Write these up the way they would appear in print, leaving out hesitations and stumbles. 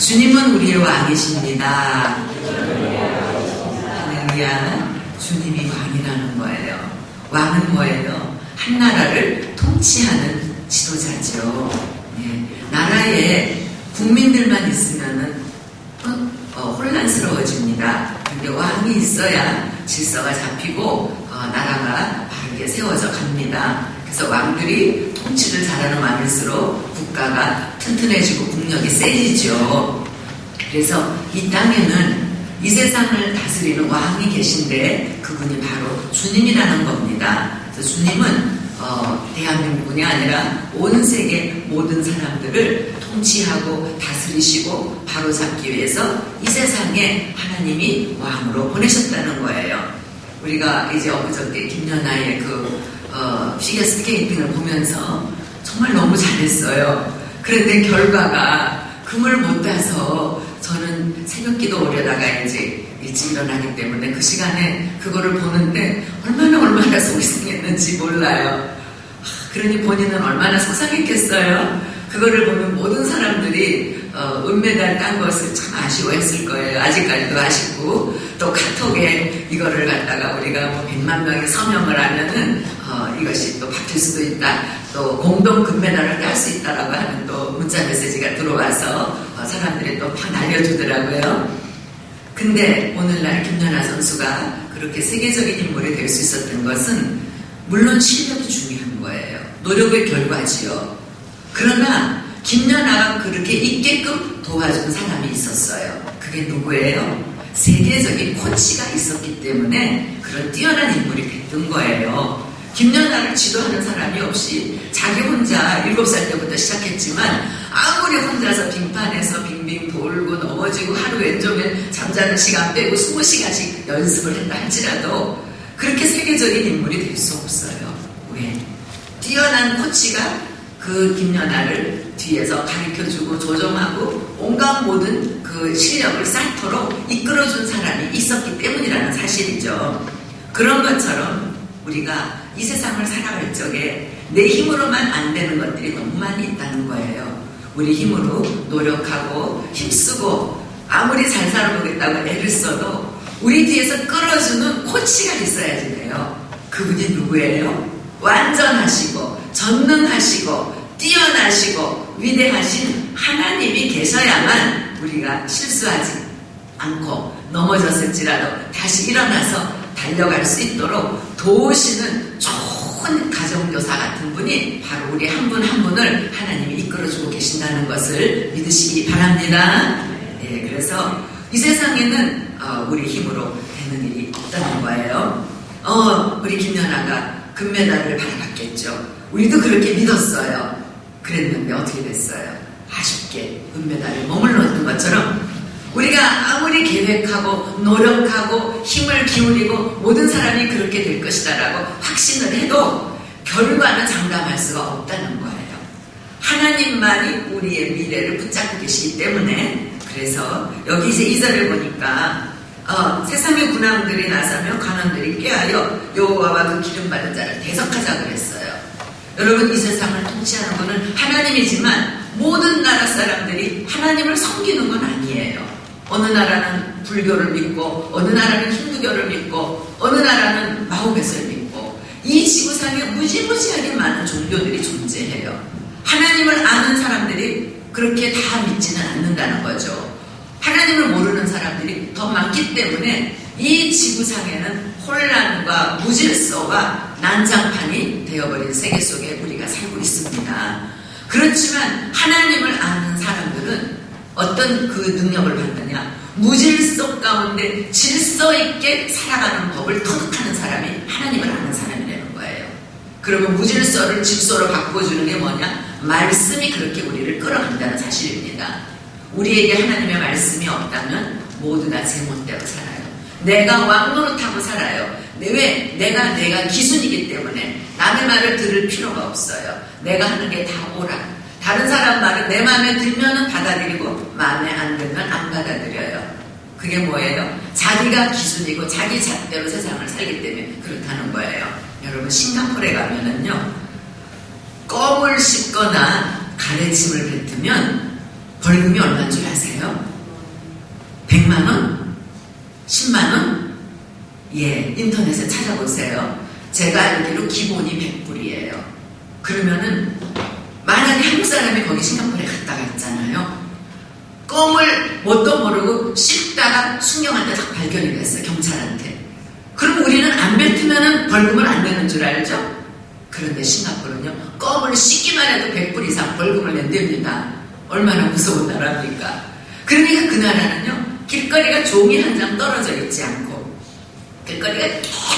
주님은 우리의 왕이십니다. 할렐루야. 주님이 왕이라는 거예요. 왕은 뭐예요? 한 나라를 통치하는 지도자죠. 예. 나라에 국민들만 있으면은 혼란스러워집니다. 근데 왕이 있어야 질서가 잡히고 나라가 바르게 세워져 갑니다. 그래서 왕들이 통치를 잘하는 왕일수록 국가가 튼튼해지고 국력이 세지죠. 그래서 이 땅에는 이 세상을 다스리는 왕이 계신데 그분이 바로 주님이라는 겁니다. 그래서 주님은 대한민국이 아니라 온 세계 모든 사람들을 통치하고 다스리시고 바로잡기 위해서 이 세상에 하나님이 왕으로 보내셨다는 거예요. 우리가 이제 엊그저께 김연아의 피겨스케이팅을 보면서 정말 너무 잘했어요. 그런데 결과가 금을 못 따서 저는 새벽기도 오려다가 이제 일찍 일어나기 때문에 그 시간에 그거를 보는데 얼마나 속이 상했는지 몰라요. 그러니 본인은 얼마나 속상했겠어요. 그거를 보면 모든 사람들이 은메달 딴 것을 참 아쉬워했을 거예요. 아직까지도 아쉽고 또 카톡에 이거를 갖다가 우리가 100만 명이 서명을 하면은 이것이 또 바뀔 수도 있다. 또 공동 금메달을 딸 수 있다라고 하는 또 문자 메시지가 들어와서 사람들이 또 막 날려주더라고요. 근데 오늘날 김연아 선수가 그렇게 세계적인 인물이 될 수 있었던 것은 물론 실력이 중요한 거예요. 노력의 결과지요. 그러나 김연아가 그렇게 있게끔 도와준 사람이 있었어요. 그게 누구예요? 세계적인 코치가 있었기 때문에 그런 뛰어난 인물이 됐던 거예요. 김연아를 지도하는 사람이 없이 자기 혼자 7살 때부터 시작했지만 아무리 혼자서 빙판에서 빙빙 돌고 넘어지고 하루 왼쪽에 잠자는 시간 빼고 20시간씩 연습을 했다 할지라도 그렇게 세계적인 인물이 될 수 없어요. 왜? 뛰어난 코치가 그 김연아를 뒤에서 가르쳐주고 조정하고 온갖 모든 그 실력을 쌓도록 이끌어준 사람이 있었기 때문이라는 사실이죠. 그런 것처럼 우리가 이 세상을 살아갈 적에 내 힘으로만 안 되는 것들이 너무 많이 있다는 거예요. 우리 힘으로 노력하고 힘쓰고 아무리 잘 살아보겠다고 애를 써도 우리 뒤에서 끌어주는 코치가 있어야지 돼요. 그분이 누구예요? 완전하시고 전능하시고 뛰어나시고 위대하신 하나님이 계셔야만 우리가 실수하지 않고 넘어졌을지라도 다시 일어나서 달려갈 수 있도록 도우시는 좋은 가정교사 같은 분이 바로 우리 한 분 한 분을 하나님이 이끌어주고 계신다는 것을 믿으시기 바랍니다. 예, 그래서 이 세상에는 우리 힘으로 되는 일이 없다는 거예요. 우리 김연아가 금메달을 받아갔겠죠. 우리도 그렇게 믿었어요. 그랬는데 어떻게 됐어요? 아쉽게 은메달에 머물렀던 것처럼 우리가 아무리 계획하고 노력하고 힘을 기울이고 모든 사람이 그렇게 될 것이다라고 확신을 해도 결과는 장담할 수가 없다는 거예요. 하나님만이 우리의 미래를 붙잡고 계시기 때문에 그래서 여기 이제 2절을 보니까 세상의 군왕들이 나서며 관원들이 꾀하여 여호와와 그 기름받은 자를 대적하자 그랬어요. 여러분 이 세상을 통치하는 분은 하나님이지만 모든 나라 사람들이 하나님을 섬기는 건 아니에요. 어느 나라는 불교를 믿고 어느 나라는 힌두교를 믿고 어느 나라는 마호멧을 믿고 이 지구상에 무지무지하게 많은 종교들이 존재해요. 하나님을 아는 사람들이 그렇게 다 믿지는 않는다는 거죠. 하나님을 모르는 사람들이 더 많기 때문에 이 지구상에는 혼란과 무질서와 난장판이 되어버린 세계 속에 우리가 살고 있습니다. 그렇지만 하나님을 아는 사람들은 어떤 그 능력을 받느냐? 무질서 가운데 질서 있게 살아가는 법을 터득하는 사람이 하나님을 아는 사람이라는 거예요. 그러면 무질서를 질서로 바꿔주는 게 뭐냐? 말씀이 그렇게 우리를 끌어간다는 사실입니다. 우리에게 하나님의 말씀이 없다면 모두 다 제멋대로 살아요. 내가 왕노릇하고 살아요. 왜? 내가 기순이기 때문에 남의 말을 들을 필요가 없어요. 내가 하는 게 다 옳아. 다른 사람 말은 내 마음에 들면은 받아들이고 마음에 안 들면 안 받아들여요. 그게 뭐예요? 자기가 기준이고 자기 잣대로 세상을 살기 때문에 그렇다는 거예요. 여러분 싱가포르에 가면은요 껌을 씹거나 가래침을 뱉으면 벌금이 얼마인 줄 아세요? 100만 원? 10만 원? 예, 인터넷에 찾아보세요. 제가 알기로 기본이 100불이에요. 그러면은 만약에 한국 사람이 거기 싱가포르에 갔다가 있잖아요. 껌을 뭣도 모르고 씹다가 순경한테 딱 발견이 됐어요. 경찰한테. 그럼 우리는 안 뱉으면 벌금을 안 내는 줄 알죠? 그런데 싱가포르는요, 껌을 씹기만 해도 100불 이상 벌금을 낸답니다. 얼마나 무서운 나라입니까? 그러니까 그 나라는요, 길거리가 종이 한 장 떨어져 있지 않고, 길거리가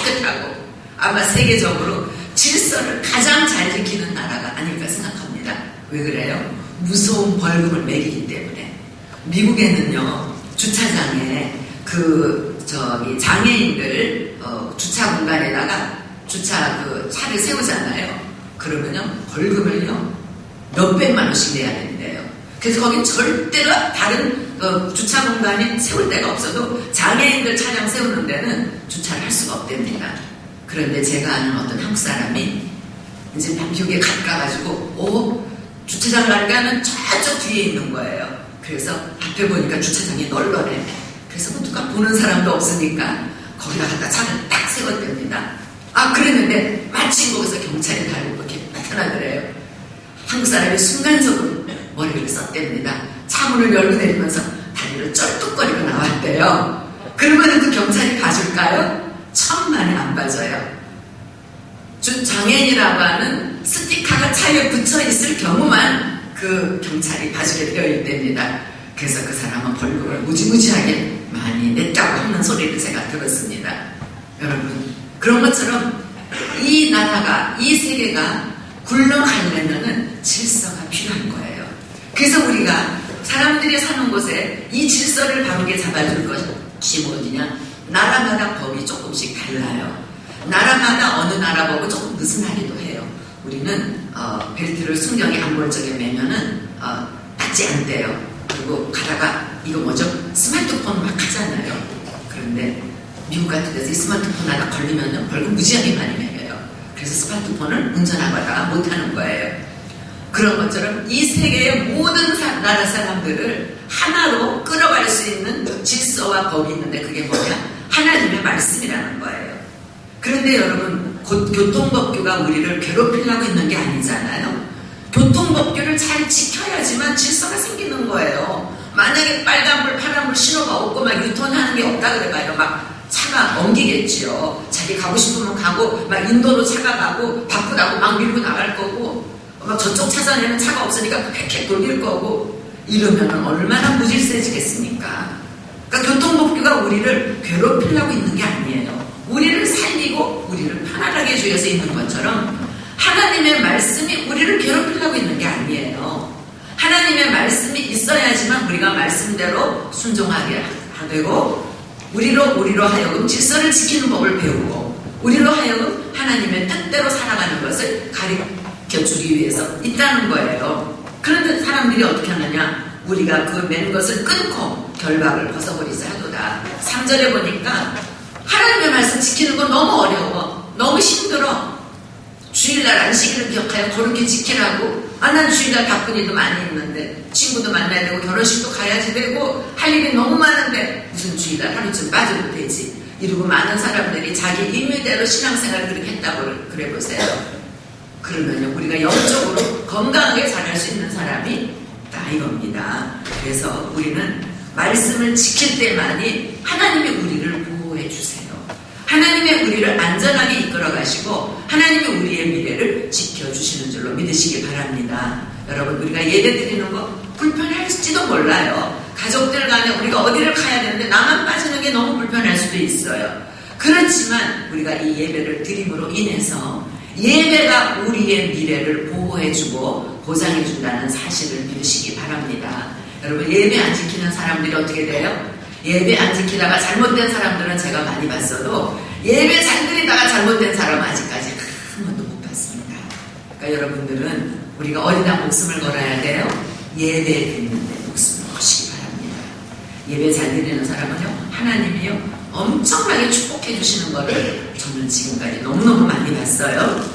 깨끗하고, 아마 세계적으로 질서를 가장 잘 지키는 나라가 아닐까 생각합니다. 왜 그래요? 무서운 벌금을 매기기 때문에. 미국에는요, 주차장에 장애인들 주차 공간에다가 차를 세우잖아요. 그러면요, 벌금을요, 몇백만 원씩 내야 된대요. 그래서 거긴 절대로 다른 주차 공간에 세울 데가 없어도 장애인들 차량 세우는 데는 주차를 할 수가 없답니다. 그런데 제가 아는 어떤 한국 사람이 이제 미국에 가가지고 주차장 가니까는 저쪽 뒤에 있는 거예요. 그래서 앞에 보니까 주차장이 널널해. 그래서 누가 보는 사람도 없으니까 거기다 갖다 차를 딱 세웠답니다. 그랬는데 마침 거기서 경찰이 달고 이렇게 나타나더래요. 한국 사람이 순간적으로 머리를 썼답니다. 차문을 열고 내리면서 다리를 쩔뚝거리고 나왔대요. 그러면 그 경찰이 봐줄까요? 천만에 안 봐줘요. 장애인이라고 하는 스티커가 차에 붙여 있을 경우만 그 경찰이 봐주게 되어 있답니다. 그래서 그 사람은 벌금을 무지무지하게 많이 냈다고 하는 소리를 제가 들었습니다. 여러분, 그런 것처럼 이 나라가, 이 세계가 굴러가려면 질서가 필요한 거예요. 그래서 우리가 사람들이 사는 곳에 이 질서를 바르게 잡아줄 것이 뭐냐? 나라마다 법이 조금씩 달라요. 나라마다 어느 나라 법은 조금 느슨하기도 해요. 우리는 벨트를 순경이 안 멀쩡하게 매면은 닿지 않대요. 그리고 가다가 이거 뭐죠? 스마트폰 막 하잖아요. 그런데 미국 같은 데서 이 스마트폰 하나 걸리면 벌금 무지하게 많이 매겨요. 그래서 스마트폰을 운전하다가 못하는 거예요. 그런 것처럼 이 세계의 모든 나라 사람들을 하나로 끌어갈 수 있는 질서와 법이 있는데 그게 뭐냐? 하나님의 말씀이라는 거예요. 그런데 여러분, 교통법규가 우리를 괴롭히려고 있는 게 아니잖아요. 교통법규를 잘 지켜야지만 질서가 생기는 거예요. 만약에 빨간불, 파란불 신호가 없고 막 유턴하는 게 없다 그래봐요. 막 차가 엉기겠지요. 자기 가고 싶으면 가고, 막 인도로 차가 가고, 바쁘다고 막 밀고 나갈 거고, 막 저쪽 차선에는 차가 없으니까 팩팩 돌릴 거고, 이러면 얼마나 무질서해지겠습니까? 그러니까 교통법규가 우리를 괴롭히려고 있는 게 아니에요. 우리를 살리고 우리를 편안하게 해주기 위해서 있는 것처럼 하나님의 말씀이 우리를 괴롭히려고 있는 게 아니에요. 하나님의 말씀이 있어야지만 우리가 말씀대로 순종하게 되고 우리로 하여금 질서를 지키는 법을 배우고 우리로 하여금 하나님의 뜻대로 살아가는 것을 가르쳐주기 위해서 있다는 거예요. 그런데 사람들이 어떻게 하느냐? 우리가 그 맨 것을 끊고 결박을 벗어버리자 하도다. 3절에 보니까 하나님의 말씀 지키는 건 너무 어려워. 너무 힘들어. 주일날 안식일을 기억하여 거룩히 지키라고. 난 주일날 바쁜 일도 많이 있는데 친구도 만나야 되고 결혼식도 가야지 되고 할 일이 너무 많은데 무슨 주일날 하루쯤 빠져도 되지. 이러고 많은 사람들이 자기 임의대로 신앙생활을 그렇게 했다고 그래 보세요. 그러면 우리가 영적으로 건강하게 자랄 수 있는 사람이 있다 이겁니다. 그래서 우리는 말씀을 지킬 때만이 하나님이 우리를 보호해 주세요. 하나님의 우리를 안전하게 이끌어 가시고 하나님이 우리의 미래를 지켜주시는 줄로 믿으시기 바랍니다. 여러분, 우리가 예배 드리는 거 불편할지도 몰라요. 가족들 간에 우리가 어디를 가야 되는데 나만 빠지는 게 너무 불편할 수도 있어요. 그렇지만 우리가 이 예배를 드림으로 인해서 예배가 우리의 미래를 보호해주고 보장해준다는 사실을 믿으시기 바랍니다. 여러분, 예배 안 지키는 사람들이 어떻게 돼요? 예배 안 지키다가 잘못된 사람들은 제가 많이 봤어도 예배 잘 드리다가 잘못된 사람 아직까지 한 번도 못 봤습니다. 그러니까 여러분들은 우리가 어디다 목숨을 걸어야 돼요? 예배 드리는데 목숨을 거시기 바랍니다. 예배 잘 드리는 사람은요, 하나님이요 엄청나게 축복해 주시는 것을 저는 지금까지 너무너무 많이 봤어요.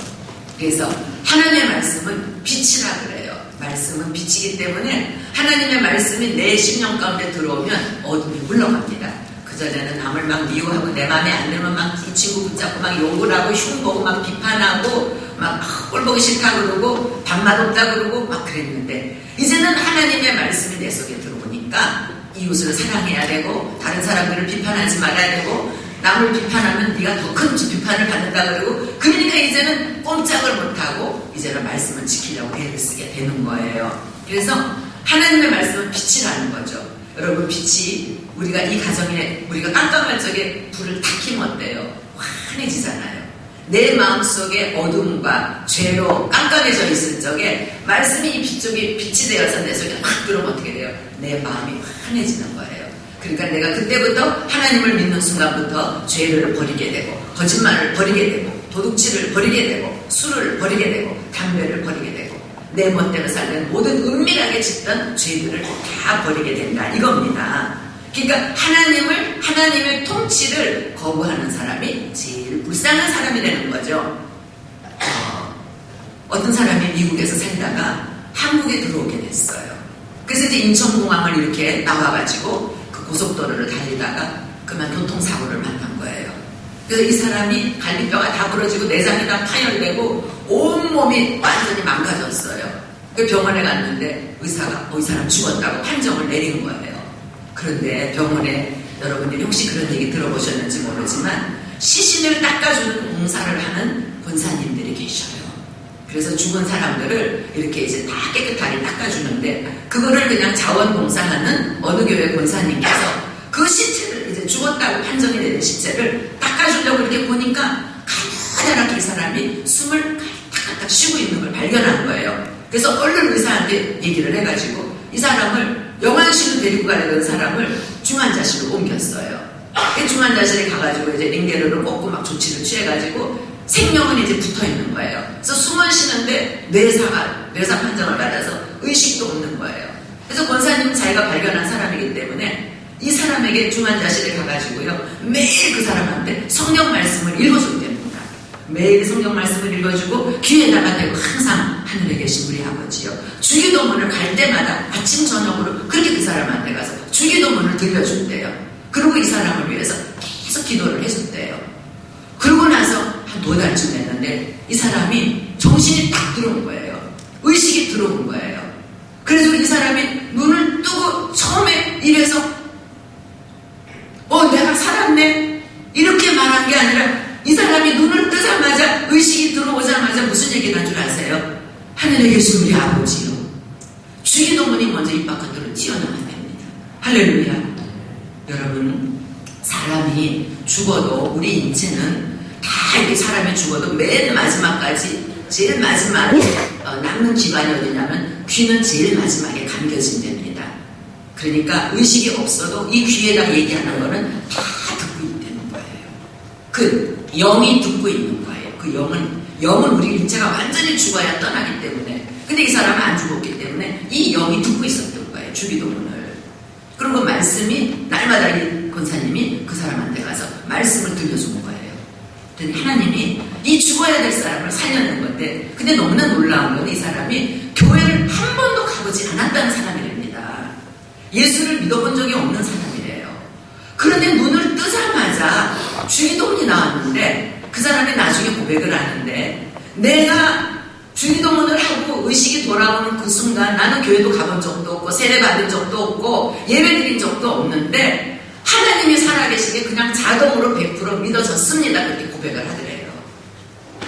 그래서 하나님의 말씀은 빛이라 그래요. 말씀은 빛이기 때문에 하나님의 말씀이 내 심령 가운데 들어오면 어둠이 물러갑니다. 그전에는 남을 막 미워하고 내 마음에 안 들면 막 이 친구 붙잡고 막 욕을 하고 흉보고 막 비판하고 막 꼴보기 싫다 그러고 밥맛 없다 그러고 막 그랬는데, 이제는 하나님의 말씀이 내 속에 들어오니까 이웃을 사랑해야 되고 다른 사람들을 비판하지 말아야 되고, 남을 비판하면 네가 더 큰 비판을 받는다 그러고, 그러니까 이제는 꼼짝을 못하고 이제는 말씀을 지키려고 애를 쓰게 되는 거예요. 그래서 하나님의 말씀은 빛이라는 거죠. 여러분, 빛이 우리가 이 가정에 우리가 깜깜할 적에 불을 탁 켜면 어때요? 환해지잖아요. 내 마음속에 어둠과 죄로 깜깜해져 있을 적에 말씀이 이 빛 쪽에 빛이 되어서 내 속에 확 들어오면 어떻게 돼요? 내 마음이 환해지는 거예요. 그러니까 내가 그때부터 하나님을 믿는 순간부터 죄를 버리게 되고, 거짓말을 버리게 되고, 도둑질을 버리게 되고, 술을 버리게 되고, 담배를 버리게 되고, 내 멋대로 살던 모든 은밀하게 짓던 죄들을 다 버리게 된다 이겁니다. 그러니까 하나님의 통치를 거부하는 사람이 제일 불쌍한 사람이 되는 거죠. 어떤 사람이 미국에서 살다가 한국에 들어오게 됐어요. 그래서 이제 인천공항을 이렇게 나와가지고 그 고속도로를 달리다가 그만 교통사고를 만난 거예요. 그래서 이 사람이 갈비뼈가 다 부러지고 내장이 다 파열되고 온몸이 완전히 망가졌어요. 그 병원에 갔는데 의사가 이 사람 죽었다고 판정을 내린 거예요. 그런데 병원에 여러분들이 혹시 그런 얘기 들어보셨는지 모르지만 시신을 닦아주는 공사를 하는 권사님들이 계셔요. 그래서 죽은 사람들을 이렇게 이제 다 깨끗하게 닦아주는데, 그거를 그냥 자원봉사하는 어느 교회 권사님께서 그 시체를 이제 죽었다고 판정이 되는 시체를 닦아주려고 이렇게 보니까 가느랗게 이 사람이 숨을 탁탁탁 쉬고 있는 걸 발견한 거예요. 그래서 얼른 의사한테 얘기를 해가지고 이 사람을 영안실로 데리고 가려던 사람을 중환자실로 옮겼어요. 중환자실에 가가지고 이제 링게르를 꽂고 막 조치를 취해가지고 생명은 이제 붙어 있는 거예요. 그래서 숨을 쉬는데 뇌사 판정을 받아서 의식도 없는 거예요. 그래서 권사님은 자기가 발견한 사람이기 때문에 이 사람에게 중환자실에 가가지고요, 매일 그 사람한테 성경 말씀을 읽어준답니다. 매일 성경 말씀을 읽어주고 귀에다가 대고 항상 하늘에 계신 우리 아버지요, 주기도문을 갈 때마다 아침 저녁으로 그렇게 그 사람한테 가서 주기도문을 들려준대요. 그리고 이 사람을 위해서 계속 기도를 해줬대요. 그러고 나서 한 2달쯤 됐는데 이 사람이 정신이 딱 들어온 거예요. 의식이 들어온 거예요. 그래서 이 사람이 눈을 뜨고 처음에 이래서 내가 살았네 이렇게 말한 게 아니라, 이 사람이 눈을 뜨자마자 의식이 들어오자마자 무슨 얘기를 한 줄 아세요? 하늘에 계신 우리 아버지요, 주기도문이 먼저 입 바깥으로 튀어나와야 됩니다. 할렐루야. 여러분, 사람이 죽어도 우리 인체는 다 이렇게 사람이 죽어도 맨 마지막까지 제일 마지막에 남는 기관이 어디냐면 귀는 제일 마지막에 감겨진답니다. 그러니까 의식이 없어도 이 귀에다 얘기하는 거는 다 듣고 있다는 거예요. 그 영이 듣고 있는 거예요. 그 영은 우리 인체가 완전히 죽어야 떠나기 때문에, 근데 이 사람은 안 죽었기 때문에 이 영이 듣고 있었던 거예요, 주기도문을. 그리고 말씀이 날마다 이 권사님이 그 사람한테 가서 말씀을 들려주는 거예요. 그랬더니 하나님이 이 죽어야 될 사람을 살려낸 건데, 근데 너무나 놀라운 건 이 사람이 교회를 한 번도 가보지 않았다는 사람이랍니다. 예수를 믿어본 적이 없는 사람이래요. 그런데 눈을 뜨자마자 주기도문이 나왔는데, 그 사람이 나중에 고백을 하는데, 내가 주기도문을 하고 의식이 돌아오는 그 순간 나는 교회도 가본 적도 없고 세례 받은 적도 없고 예배 드린 적도 없는데 하나님이 살아계시게 그냥 자동으로 100% 믿어졌습니다. 그렇게 고백을 하더래요.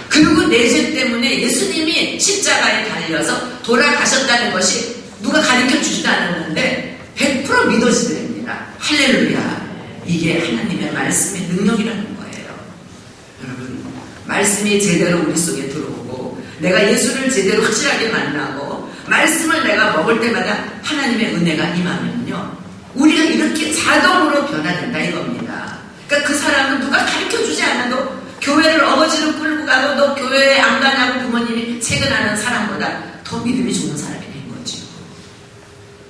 그리고 내 죄 때문에 예수님이 십자가에 달려서 돌아가셨다는 것이 누가 가르쳐 주지도 않았는데 100% 믿어지더랍니다. 할렐루야. 이게 하나님의 말씀의 능력이라는 거예요. 여러분, 말씀이 제대로 우리 속에 들어오고 내가 예수를 제대로 확실하게 만나고 말씀을 내가 먹을 때마다 하나님의 은혜가 임하면요, 우리가 이렇게 자동으로 변화된다 이겁니다. 그러니까 그 사람은 누가 가르쳐주지 않아도 교회를 어거지로 끌고 가고 또 교회에 안 가냐고 부모님이 채근하는 사람보다 더 믿음이 좋은 사람이 된 거죠.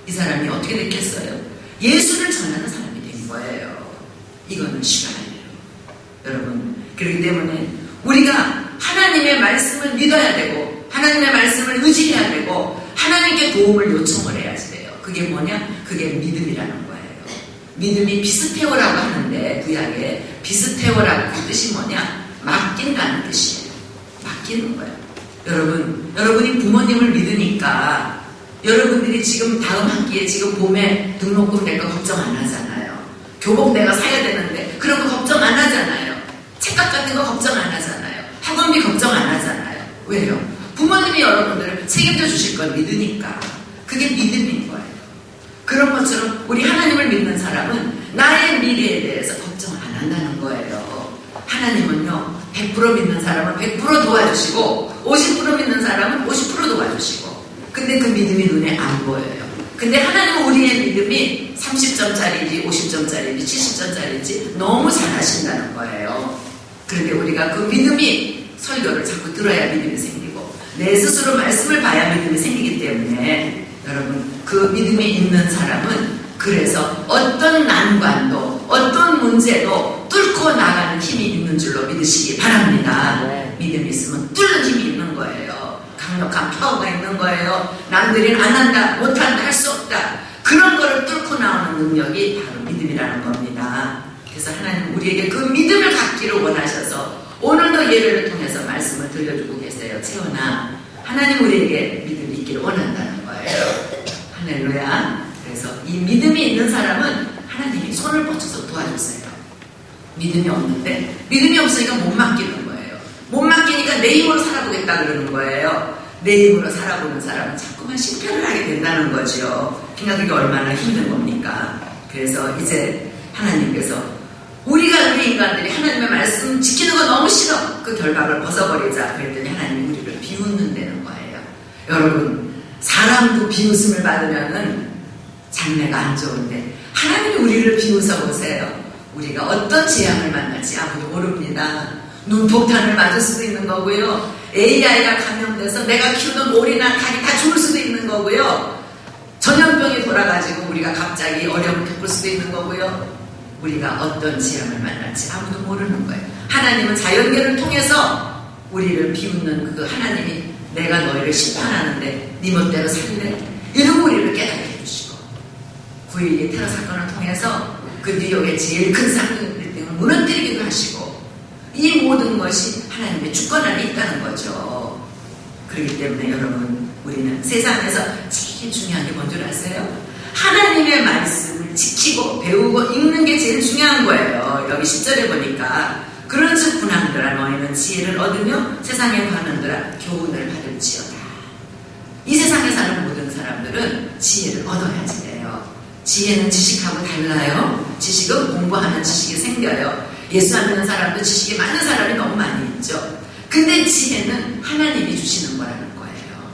이 사람이 어떻게 됐겠어요? 예수를 전하는 사람이 된 거예요. 이거는 시간이에요. 여러분, 그렇기 때문에 우리가 하나님의 말씀을 믿어야 되고 하나님의 말씀을 의지해야 되고 하나님 하나님께 도움을 요청을 해야지 돼요. 그게 뭐냐? 그게 믿음이라는 거예요. 믿음이 비스테오라고 하는데 구약에 비스테오라고 그 뜻이 뭐냐? 맡긴다는 뜻이에요. 맡기는 거예요. 여러분이 부모님을 믿으니까 여러분들이 지금 다음 학기에 지금 봄에 등록금 낼거 걱정 안 하잖아요. 교복 내가 사야 되는데 그런 거 걱정 안 하잖아요. 책값 같은 거 걱정 안 하잖아요. 학원비 걱정 안 하잖아요. 왜요? 부모님이 여러분들을 책임져 주실 걸 믿으니까. 그게 믿음인 거예요. 그런 것처럼 우리 하나님을 믿는 사람은 나의 미래에 대해서 걱정 안 한다는 거예요. 하나님은요 100% 믿는 사람은 100% 도와주시고 50% 믿는 사람은 50% 도와주시고, 근데 그 믿음이 눈에 안 보여요. 근데 하나님은 우리의 믿음이 30점짜리인지 50점짜리인지 70점짜리인지 너무 잘 하신다는 거예요. 그런데 우리가 그 믿음이 설교를 자꾸 들어야 믿음이 생기고 내 스스로 말씀을 봐야 믿음이 생기기 때문에 여러분 그 믿음이 있는 사람은 그래서 어떤 난관도 어떤 문제도 뚫고 나가는 힘이 있는 줄로 믿으시기 바랍니다. 믿음이 있으면 뚫는 힘이 있는 거예요. 강력한 파워가 있는 거예요. 남들은 안 한다, 못한다, 할 수 없다. 그런 거를 뚫고 나오는 능력이 바로 믿음이라는 겁니다. 그래서 하나님 우리에게 그 믿음을 갖기를 원하셔서 오늘도 예배를 통해서 말씀을 들려주고 계세요. 채원아, 하나님 우리에게 믿음이 있기를 원한다는 거예요. 할렐루야. 그래서 이 믿음이 있는 사람은 하나님이 손을 뻗쳐서 도와주세요. 믿음이 없는데 믿음이 없으니까 못 맡기는 거예요. 못 맡기니까 내 힘으로 살아보겠다 그러는 거예요. 내 힘으로 살아보는 사람은 자꾸만 실패를 하게 된다는 거죠. 그러니까 그게 얼마나 힘든 겁니까? 그래서 이제 하나님께서 우리 인간들이 하나님의 말씀 지키는 거 너무 싫어. 그 결박을 벗어버리자. 그랬더니 하나님이 우리를 비웃는다는 거예요. 여러분, 사람도 비웃음을 받으면은 장래가 안 좋은데 하나님이 우리를 비웃어 보세요. 우리가 어떤 재앙을 만날지 아무도 모릅니다. 눈폭탄을 맞을 수도 있는 거고요. AI가 감염돼서 내가 키우던 오리나 닭이 다 죽을 수도 있는 거고요. 전염병이 돌아가지고 우리가 갑자기 어려움을 겪을 수도 있는 거고요. 우리가 어떤 재앙을 만날지 아무도 모르는 거예요. 하나님은 자연계를 통해서 우리를 비웃는 그 하나님이 내가 너희를 심판하는데 네 멋대로 살래? 이런 우리를 깨닫게 해주시고 9.12 테러 사건을 통해서 그 뉴욕의 제일 큰 상징을 무너뜨리기도 하시고 이 모든 것이 하나님의 주권 안에 있다는 거죠. 그렇기 때문에 여러분 우리는 세상에서 제일 중요한 게 뭔 줄 아세요? 하나님의 말씀을 지키고 배우고 읽는 게 제일 중요한 거예요. 여기 10절에 보니까 그런즉 군왕들아 너희는 지혜를 얻으며 세상에 관원들아 교훈을 받을지어다. 이 세상에 사는 모든 사람들은 지혜를 얻어야지 돼요. 지혜는 지식하고 달라요. 지식은 공부하면 지식이 생겨요. 예수 안 믿는 사람도 지식이 많은 사람이 너무 많이 있죠. 근데 지혜는 하나님이 주시는 거라는 거예요.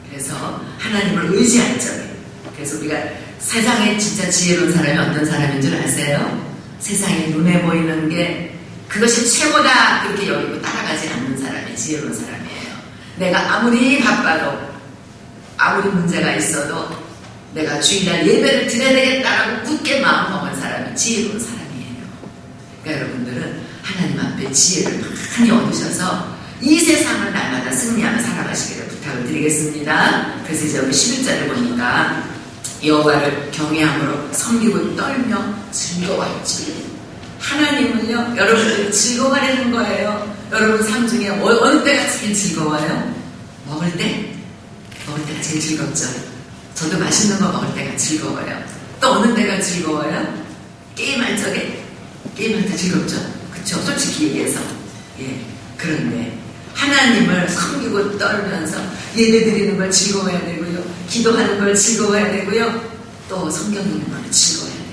그래서 하나님을 의지할 적에, 그래서 우리가 세상에 진짜 지혜로운 사람이 어떤 사람인 줄 아세요? 세상에 눈에 보이는 게 그것이 최고다 그렇게 여기고 따라가지 않는 사람이 지혜로운 사람이에요. 내가 아무리 바빠도 아무리 문제가 있어도 내가 주일날 예배를 드려야 되겠다라고 굳게 마음먹은 사람이 지혜로운 사람이에요. 그러니까 여러분들은 하나님 앞에 지혜를 많이 얻으셔서 이 세상을 날마다 승리하며 살아가시기를 부탁을 드리겠습니다. 그래서 이제 여기 11절을 보니까 여호와를 경외함으로 섬기고 떨며 즐거워했지. 하나님은요 여러분들이 즐거워하려는 거예요. 여러분 삶 중에 어느 때가 제일 즐거워요? 먹을 때가 제일 즐겁죠. 저도 맛있는 거 먹을 때가 즐거워요. 또 어느 때가 즐거워요? 게임할 적에 게임할 때 즐겁죠. 그쵸? 솔직히 얘기해서. 예. 그런데 하나님을 섬기고 떨면서 예배 드리는 걸 즐거워해야 되고요. 기도하는 걸 즐거워해야 되고요. 또 성경 읽는 걸 즐거워해야 되고.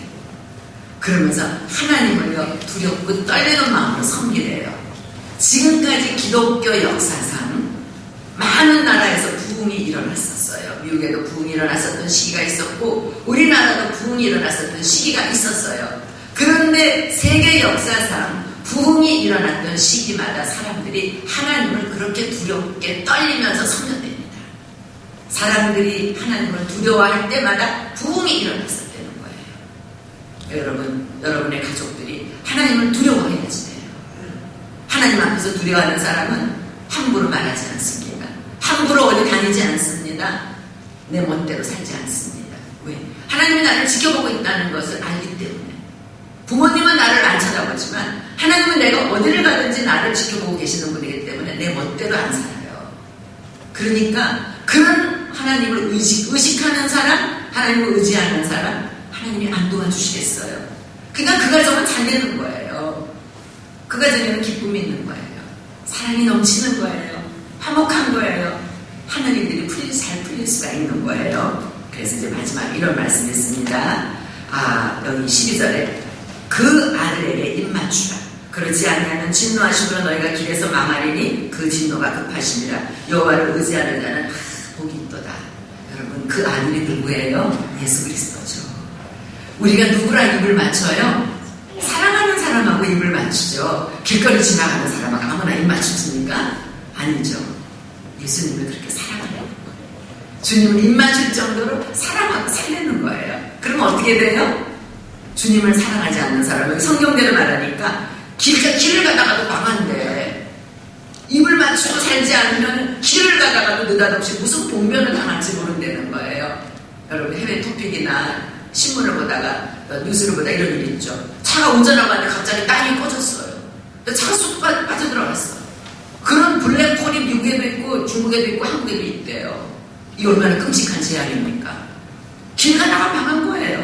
그러면서 하나님을요 두렵고 떨리는 마음으로 섬기래요. 지금까지 기독교 역사상 많은 나라에서 부흥이 일어났었어요. 미국에도 부흥이 일어났었던 시기가 있었고 우리나라도 부흥이 일어났었던 시기가 있었어요. 그런데 세계 역사상 부흥이 일어났던 시기마다 사람들이 하나님을 그렇게 두렵게 떨리면서 섬겼답니다. 사람들이 하나님을 두려워할 때마다 부흥이 일어났었다는 거예요. 여러분, 여러분의 가족들이 하나님을 두려워해야지 돼요. 하나님 앞에서 두려워하는 사람은 함부로 말하지 않습니다. 함부로 어디 다니지 않습니다. 내 멋대로 살지 않습니다. 왜? 하나님이 나를 지켜보고 있다는 것을 알기 때문에. 부모님은 나를 안 쳐다보지만 하나님은 내가 어디를 가든지 나를 지켜보고 계시는 분이기 때문에 내 멋대로 안 살아요. 그러니까 그런 하나님을 의식하는 사람, 하나님을 의지하는 사람, 하나님이 안 도와주시겠어요. 그러니까 그 가정은 잘 되는 거예요. 그 가정에는 기쁨이 있는 거예요. 사랑이 넘치는 거예요. 화목한 거예요. 하나님들이 잘 풀릴 수가 있는 거예요. 그래서 이제 마지막에 이런 말씀이 있습니다. 여기 12절에 그 아들에게 입맞추라. 그렇지 아니하면 진노하심으로 너희가 길에서 망하리니 그 진노가 급하심이라. 여호와를 의지하는 자는 복이 있도다. 여러분 그 아들이 누구예요? 예수 그리스도죠. 우리가 누구랑 입을 맞춰요? 사랑하는 사람하고 입을 맞추죠. 길거리 지나가는 사람하고 아무나 입 맞추십니까? 아니죠. 예수님을 그렇게 사랑하는 거예요. 주님을 입 맞출 정도로 사랑하고 살리는 거예요. 그럼 어떻게 돼요? 주님을 사랑하지 않는 사람은 성경대로 말하니까 길을 가다가도 망한데 입을 맞추고 살지 않으면 길을 가다가도 느닷없이 무슨 봉변을 당할지 모른다는 거예요. 여러분 해외 토픽이나 신문을 보다가 뉴스를 보다 이런 일이 있죠. 차가 운전하고 있는데 갑자기 땅이 꺼졌어요. 차가 쑥 빠져들어갔어. 그런 블랙홀이 미국에도 있고 중국에도 있고 한국에도 있대요. 이 얼마나 끔찍한 재앙입니까? 길 가다가 망한 거예요.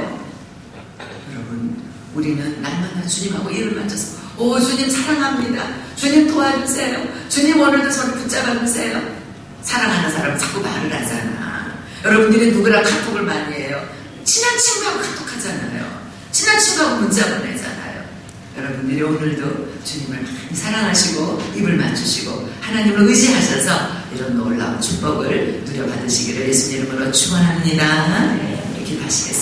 여러분 우리는 날마다 주님하고 일을 맞춰서 주님 사랑합니다. 주님 도와주세요. 주님 오늘도 저를 붙잡아 주세요. 사랑하는 사람은 자꾸 말을 하잖아. 여러분들이 누구랑 카톡을 많이 해요? 친한 친구하고 카톡하잖아요. 친한 친구하고 문자 보내잖아요. 여러분들이 오늘도 주님을 많이 사랑하시고 입을 맞추시고 하나님을 의지하셔서 이런 놀라운 축복을 누려받으시기를 예수님 이름으로 축원합니다. 이렇게 하시겠습니다.